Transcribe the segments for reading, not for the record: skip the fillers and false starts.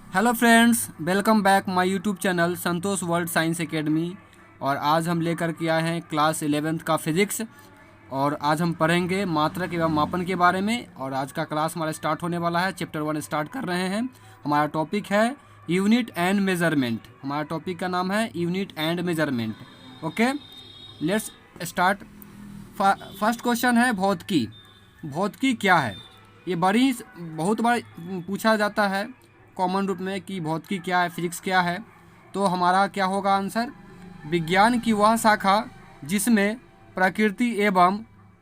Hello friends, welcome back my YouTube channel Santosh world science academy. और आज हम लेकर के आए हैं क्लास 11th का फिज़िक्स। और आज हम पढ़ेंगे मात्रक एवं मापन के बारे में। और आज का क्लास हमारा स्टार्ट होने वाला है। चैप्टर 1 स्टार्ट कर रहे हैं। हमारा टॉपिक है यूनिट एंड मेजरमेंट। हमारा टॉपिक का नाम है unit and measurement. Okay, let's start. First question है भौतिकी। भौतिकी क्या है? ये बहुत बार पूछा जाता है कॉमन रूप में कि भौतिकी क्या है, फिजिक्स क्या है। तो हमारा क्या होगा आंसर? विज्ञान की वह शाखा जिसमें प्रकृति एवं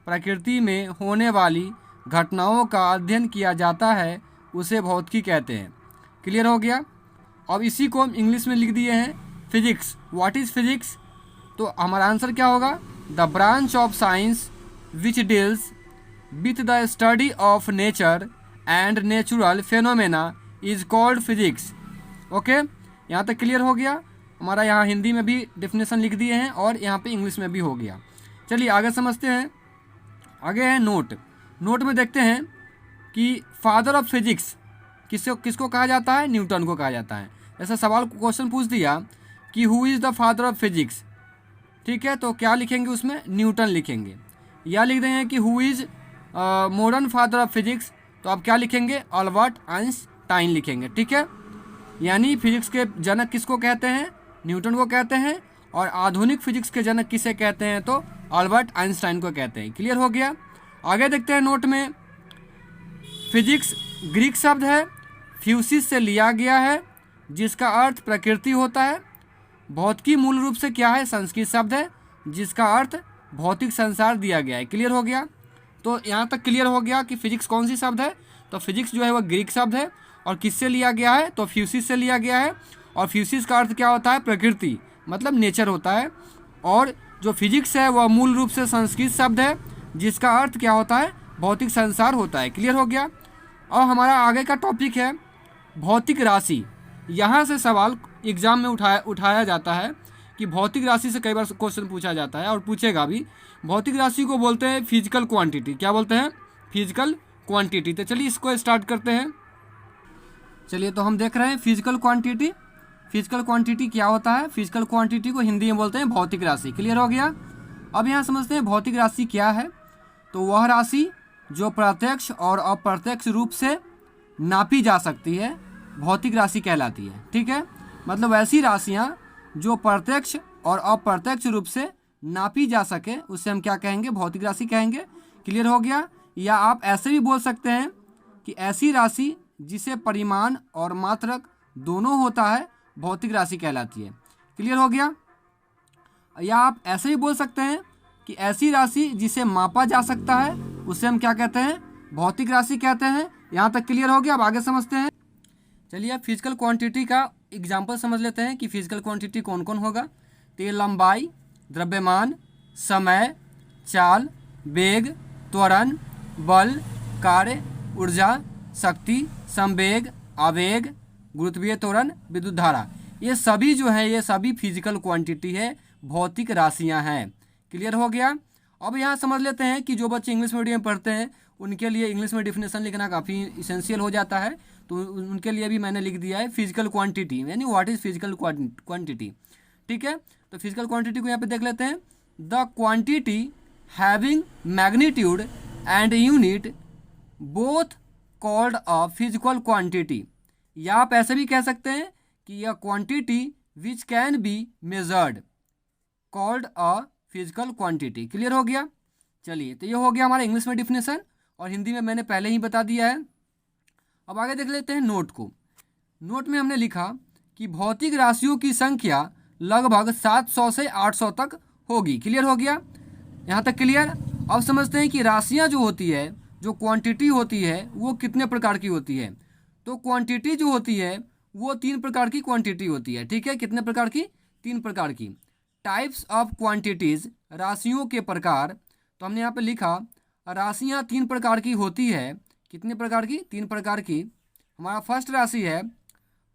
प्रकृति में होने वाली घटनाओं का अध्ययन किया जाता है उसे भौतिकी कहते हैं। क्लियर हो गया? अब इसी को हम इंग्लिश में लिख दिए हैं फिजिक्स। What is physics? तो हमारा आंसर क्या होगा? The branch of science which deals with the study of nature and natural phenomena is called physics. Okay, यहाँ तक क्लियर हो गया? हमारा यहाँ हिंदी में भी डेफिनेशन लिख दिए हैं और यहाँ पे इंग्लिश में भी हो गया। चलिए आगे समझते हैं। आगे है नोट। नोट में देखते हैं कि फादर ऑफ फिजिक्स किसको कहा जाता है? न्यूटन को कहा जाता है। ऐसा सवाल क्वेश्चन पूछ दिया कि who is the father of physics, ठीक है, तो क्या लिखेंगे उसमें? न्यूटन लिखेंगे। या लिख देंगे कि who is modern father of physics, तो आप क्या लिखेंगे? अल्बर्ट आइंस्टाइन लिखेंगे। ठीक है, यानी फिजिक्स के जनक किसको कहते हैं? न्यूटन को कहते हैं। और आधुनिक फिजिक्स के जनक किसे कहते हैं? तो अल्बर्ट आइंस्टाइन को कहते हैं। क्लियर हो गया? आगे देखते हैं नोट में। फिजिक्स ग्रीक शब्द है, फ्यूसिस से लिया गया है, जिसका अर्थ प्रकृति होता है। भौतिकी मूल रूप से क्या है? संस्कृत शब्द है, जिसका अर्थ भौतिक संसार दिया गया है। क्लियर हो गया? तो यहाँ तक क्लियर हो गया कि फिजिक्स कौन सी शब्द है। तो फिजिक्स जो है वह ग्रीक शब्द है और किससे लिया गया है? तो फ्यूसिस से लिया गया है। और फ्यूसिस का अर्थ क्या होता है? प्रकृति, मतलब नेचर होता है। और जो फिजिक्स है वह मूल रूप से संस्कृत शब्द है, जिसका अर्थ क्या होता है? भौतिक संसार होता है। क्लियर हो गया? और हमारा आगे का टॉपिक है भौतिक राशि। यहाँ से सवाल एग्जाम में उठाया जाता है कि भौतिक राशि से कई बार क्वेश्चन पूछा जाता है और पूछेगा भी। भौतिक राशि को बोलते हैं फिजिकल क्वांटिटी। क्या बोलते हैं? Physical quantity. तो चलिए इसको स्टार्ट करते हैं। चलिए, तो हम देख रहे हैं फिजिकल क्वांटिटी। फिजिकल क्वांटिटी क्या होता है? फिजिकल क्वांटिटी को हिंदी में बोलते हैं भौतिक राशि। क्लियर हो गया? अब यहाँ समझते हैं भौतिक राशि क्या है। तो वह राशि जो प्रत्यक्ष और अप्रत्यक्ष रूप से नापी जा सकती है भौतिक राशि कहलाती है। ठीक है, मतलब ऐसी राशियाँ जो प्रत्यक्ष और अप्रत्यक्ष रूप से नापी जा सके उससे हम क्या कहेंगे? भौतिक राशि कहेंगे। क्लियर हो गया? या आप ऐसे भी बोल सकते हैं कि ऐसी राशि जिसे परिमाण और मात्रक दोनों होता है भौतिक राशि कहलाती है। क्लियर हो गया? या आप ऐसे भी बोल सकते हैं कि ऐसी राशि जिसे मापा जा सकता है उसे हम क्या कहते हैं? भौतिक राशि कहते हैं। यहाँ तक क्लियर हो गया? अब आगे समझते हैं। चलिए अब फिजिकल क्वांटिटी का एग्जाम्पल समझ लेते हैं कि फिजिकल क्वांटिटी कौन कौन होगा। तो ये लंबाई, द्रव्यमान, समय, चाल, वेग, त्वरण, बल, कार्य, ऊर्जा, शक्ति, संवेग, आवेग, गुरुत्वीय त्वरण, विद्युत धारा, ये सभी जो है ये सभी फिजिकल क्वांटिटी है, भौतिक राशियां हैं। क्लियर हो गया? अब यहाँ समझ लेते हैं कि जो बच्चे इंग्लिश मीडियम पढ़ते हैं उनके लिए इंग्लिश में डिफिनेशन लिखना काफ़ी इसेंशियल हो जाता है। तो उनके लिए भी मैंने लिख दिया है फिजिकल क्वांटिटी, यानी व्हाट इज़ फिजिकल क्वांटिटी। ठीक है, तो फिजिकल क्वांटिटी को यहाँ पे देख लेते हैं। The quantity having magnitude and unit both called a physical quantity. या आप ऐसे भी कह सकते हैं कि यह quantity which can be measured called a physical quantity. Clear हो गया? चलिए, तो ये हो गया हमारा इंग्लिश में डिफिनेशन और हिंदी में मैंने पहले ही बता दिया है। अब आगे देख लेते हैं नोट को। नोट में हमने लिखा कि भौतिक राशियों की संख्या लगभग 700 से 800 तक होगी। क्लियर हो गया? यहाँ तक क्लियर? अब समझते हैं कि राशियाँ जो होती है, जो क्वांटिटी होती है वो कितने प्रकार की होती है। तो क्वांटिटी जो होती है वो 3 प्रकार की क्वांटिटी होती है। ठीक है, कितने प्रकार की? 3 प्रकार की। टाइप्स ऑफ क्वांटिटीज़, राशियों के प्रकार। तो हमने यहाँ पे लिखा राशियाँ 3 प्रकार की होती है। कितने प्रकार की? 3 प्रकार की। हमारा फर्स्ट राशि है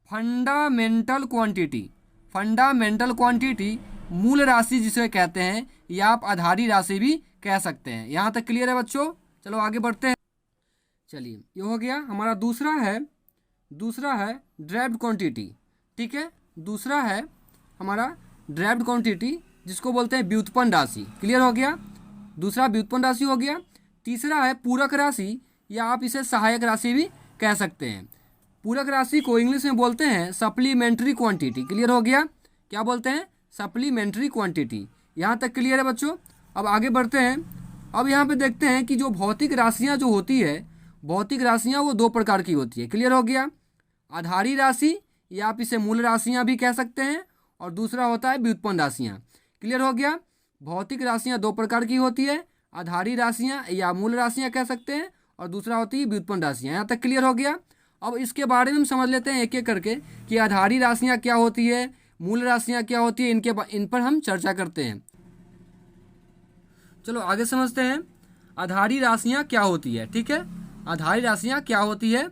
फंडामेंटल क्वांटिटी। फंडामेंटल क्वांटिटी मूल राशि जिसे कहते हैं, या आप आधारी राशि भी कह सकते हैं। यहाँ तक क्लियर है बच्चों? चलो आगे बढ़ते हैं। चलिए, ये हो गया। हमारा दूसरा है दूसरा है ड्राइव्ड क्वांटिटी, ठीक है। दूसरा है हमारा ड्राइव्ड क्वांटिटी जिसको बोलते हैं व्युत्पन्न राशि। क्लियर हो गया, दूसरा व्युत्पन्न राशि हो गया। तीसरा है पूरक राशि या आप इसे सहायक राशि भी कह सकते हैं। पूरक राशि को इंग्लिश में बोलते हैं सप्लीमेंट्री क्वांटिटी। क्लियर हो गया, क्या बोलते हैं? Supplementary quantity. यहाँ तक क्लियर है बच्चों। अब आगे बढ़ते हैं। अब यहाँ पे देखते हैं कि जो भौतिक राशियाँ जो होती है, भौतिक राशियाँ वो दो प्रकार की होती है। क्लियर हो गया, आधारी राशि या आप इसे मूल राशियाँ भी कह सकते हैं, और दूसरा होता है व्युत्पन्न राशियाँ। क्लियर हो गया, भौतिक राशियाँ दो प्रकार की होती है, आधारी राशियाँ या मूल राशियाँ कह सकते हैं, और दूसरा होती है व्युत्पन्न राशियाँ। यहाँ तक क्लियर हो गया। अब इसके बारे में हम समझ लेते हैं एक एक करके कि आधारी राशियाँ क्या होती है, मूल राशियाँ क्या होती है, इन पर हम चर्चा करते हैं। चलो आगे समझते हैं आधारी राशियाँ क्या होती है। ठीक है, आधारी राशियाँ क्या होती है?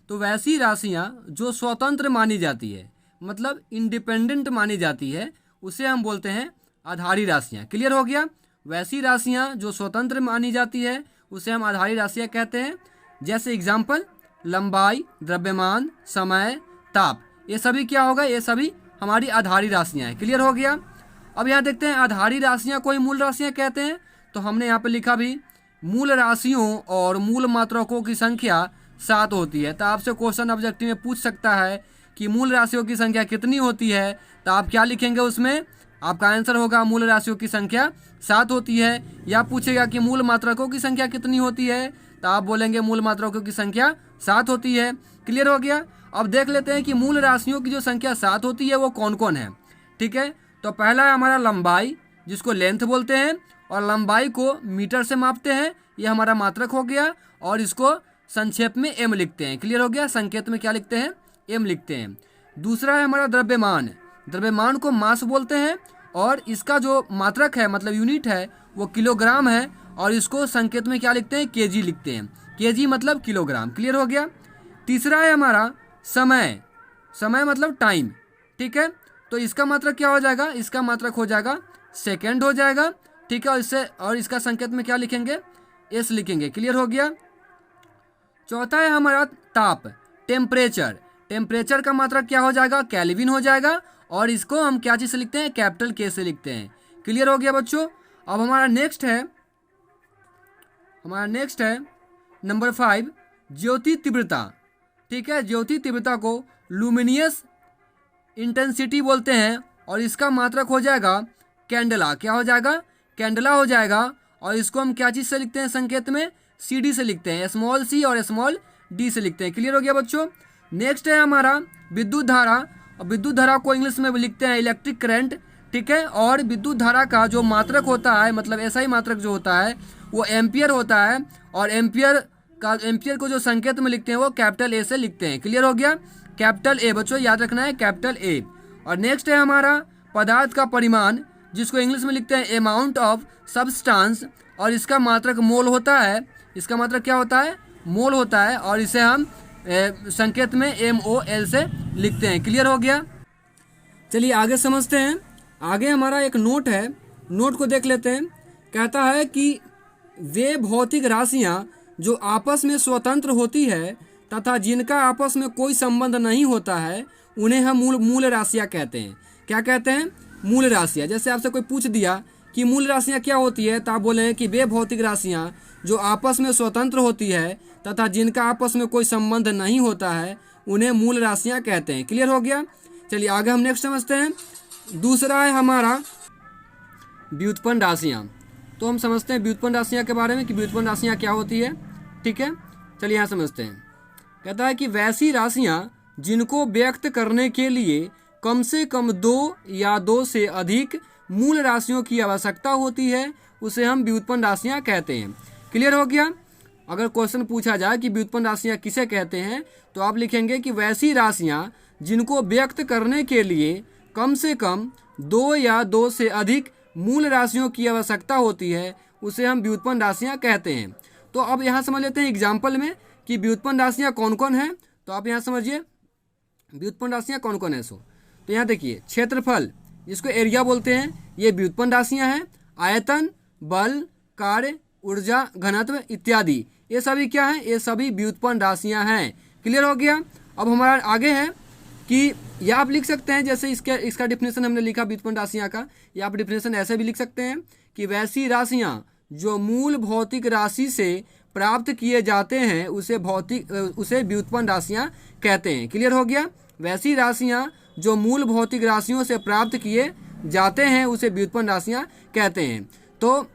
तो वैसी राशियाँ जो स्वतंत्र मानी जाती है, मतलब इंडिपेंडेंट मानी जाती है, उसे हम बोलते हैं आधारी राशियाँ। क्लियर हो गया, वैसी राशियाँ जो स्वतंत्र मानी जाती है उसे हम आधारी राशियाँ कहते हैं। जैसे एग्जाम्पल, लंबाई, द्रव्यमान, समय, ताप, ये सभी क्या होगा? ये सभी हमारी आधारी राशियाँ हैं। क्लियर हो गया। अब यहाँ देखते हैं आधारी राशियाँ कोई मूल राशियाँ कहते हैं, तो हमने यहाँ पे लिखा भी मूल राशियों और मूल मात्रकों की संख्या 7 होती है। तो आपसे क्वेश्चन ऑब्जेक्टिव में पूछ सकता है कि मूल राशियों की संख्या कितनी होती है, तो आप क्या लिखेंगे उसमें? आपका आंसर होगा मूल राशियों की संख्या 7 होती है। या पूछेगा कि मूल मात्रकों की संख्या कितनी होती है, तो आप बोलेंगे मूल मात्रकों की संख्या 7 होती है। क्लियर हो गया। अब देख लेते हैं कि मूल राशियों की जो संख्या 7 होती है वो कौन कौन है। ठीक है, तो पहला है हमारा लंबाई, जिसको लेंथ बोलते हैं, और लंबाई को मीटर से मापते हैं, ये हमारा मात्रक हो गया, और इसको संक्षेप में एम लिखते हैं। क्लियर हो गया, संकेत में क्या लिखते हैं? एम लिखते हैं। दूसरा है हमारा द्रव्यमान, द्रव्यमान को मास बोलते हैं, और इसका जो मात्रक है मतलब यूनिट है वो किलोग्राम है, और इसको संकेत में क्या लिखते हैं? केजी लिखते हैं। केजी मतलब किलोग्राम। क्लियर हो गया। तीसरा है हमारा समय, समय मतलब टाइम। ठीक है, तो इसका मात्रक क्या हो जाएगा? इसका मात्रक हो जाएगा सेकेंड हो जाएगा। ठीक है, और इसका संकेत में क्या लिखेंगे? एस लिखेंगे। क्लियर हो गया। चौथा है हमारा ताप, टेम्परेचर, टेम्परेचर का मात्रक क्या हो जाएगा? केल्विन हो जाएगा, और इसको हम क्या चीज़ से लिखते हैं? कैपिटल के से लिखते हैं। क्लियर हो गया बच्चों। अब हमारा नेक्स्ट है नंबर 5, ज्योति तीव्रता। ठीक है, ज्योति तीव्रता को लुमिनियस इंटेंसिटी बोलते हैं, और इसका मात्रक हो जाएगा कैंडला। क्या हो जाएगा? कैंडला हो जाएगा, और इसको हम क्या चीज़ से लिखते हैं? संकेत में CD से लिखते हैं, स्मॉल c और स्मॉल d से लिखते हैं। क्लियर हो गया बच्चों। नेक्स्ट है हमारा विद्युत धारा, और विद्युत धारा को इंग्लिश में लिखते हैं इलेक्ट्रिक करंट। ठीक है, और विद्युत धारा का जो मात्रक होता है, मतलब ऐसा ही मात्रक जो होता है वो एम्पियर होता है, और एम्पियर को जो संकेत में लिखते हैं वो कैपिटल A से लिखते हैं। क्लियर हो गया, कैपिटल A बच्चों याद रखना है, कैपिटल A। और नेक्स्ट है हमारा पदार्थ का परिमाण, जिसको इंग्लिश में लिखते हैं अमाउंट ऑफ सब्सटेंस, और इसका मात्रक मोल होता है। इसका मात्रक क्या होता है? मोल होता है, और इसे हम संकेत में MOL से लिखते हैं। क्लियर हो गया। चलिए आगे समझते हैं। आगे हमारा एक नोट है, नोट को देख लेते हैं। कहता है कि वे भौतिक राशियाँ जो आपस में स्वतंत्र होती है तथा जिनका आपस में कोई संबंध नहीं होता है, उन्हें हम मूल राशियाँ कहते हैं। क्या कहते हैं? मूल राशियाँ। जैसे आपसे कोई पूछ दिया कि मूल राशियाँ क्या होती है, तो आप बोलें कि वे भौतिक राशियाँ जो आपस में स्वतंत्र होती है तथा जिनका आपस में कोई संबंध नहीं होता है, उन्हें मूल राशियाँ कहते हैं। क्लियर हो गया। चलिए आगे हम नेक्स्ट समझते हैं। दूसरा है हमारा व्युत्पन्न राशियाँ। तो हम समझते हैं व्युत्पन्न राशियाँ के बारे में कि व्युत्पन्न राशियाँ क्या होती है। ठीक है, चलिए यहाँ समझते हैं। कहता है कि वैसी राशियाँ जिनको व्यक्त करने के लिए कम से कम 2 या 2 से अधिक मूल राशियों की आवश्यकता होती है, उसे हम व्युत्पन्न राशियाँ कहते हैं। क्लियर हो गया। अगर क्वेश्चन पूछा जाए कि व्युत्पन्न राशियाँ किसे कहते हैं, तो आप लिखेंगे कि वैसी राशियाँ जिनको व्यक्त करने के लिए कम से कम 2 या 2 से अधिक मूल राशियों की आवश्यकता होती है, उसे हम व्युत्पन्न राशियाँ कहते हैं। तो अब यहाँ समझ लेते हैं एग्जाम्पल में कि व्युत्पन्न राशियाँ कौन कौन हैं। तो आप यहाँ समझिए व्युत्पन्न राशियाँ कौन कौन है। तो यहाँ देखिए, क्षेत्रफल, जिसको एरिया बोलते हैं, ये व्युत्पन्न राशियाँ हैं। आयतन, बल, कार्य, ऊर्जा, घनत्व इत्यादि, ये सभी क्या हैं? ये सभी व्युत्पन्न राशियाँ हैं। क्लियर हो गया। अब हमारा आगे है कि या आप लिख सकते हैं जैसे इसका डिफिनेशन हमने लिखा व्युत्पन्न राशियाँ का, या आप डिफिनेशन ऐसे भी लिख सकते हैं कि वैसी राशियाँ जो मूल भौतिक राशि से प्राप्त किए जाते हैं उसे व्युत्पन्न राशियाँ कहते हैं। क्लियर हो गया? वैसी राशियाँ जो मूल भौतिक राशियों से प्राप्त किए जाते हैं उसे व्युत्पन्न राशियाँ कहते हैं। तो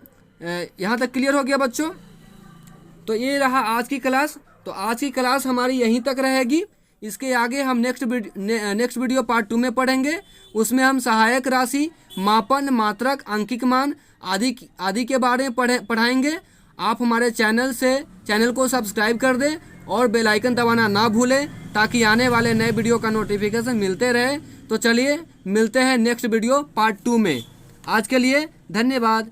यहाँ तक क्लियर हो गया बच्चों? तो ये रहा आज की क्लास। तो आज की क्लास हमारी यहीं तक रहेगी। इसके आगे हम नेक्स्ट वीडियो पार्ट 2 में पढ़ेंगे। उसमें हम सहायक राशि, मापन, मात्रक, अंकिक मान आदि के बारे में पढ़ाएंगे। आप हमारे चैनल को सब्सक्राइब कर दें और बेल आइकन दबाना ना भूलें ताकि आने वाले नए वीडियो का नोटिफिकेशन मिलते रहे। तो चलिए मिलते हैं नेक्स्ट वीडियो पार्ट 2 में। आज के लिए धन्यवाद।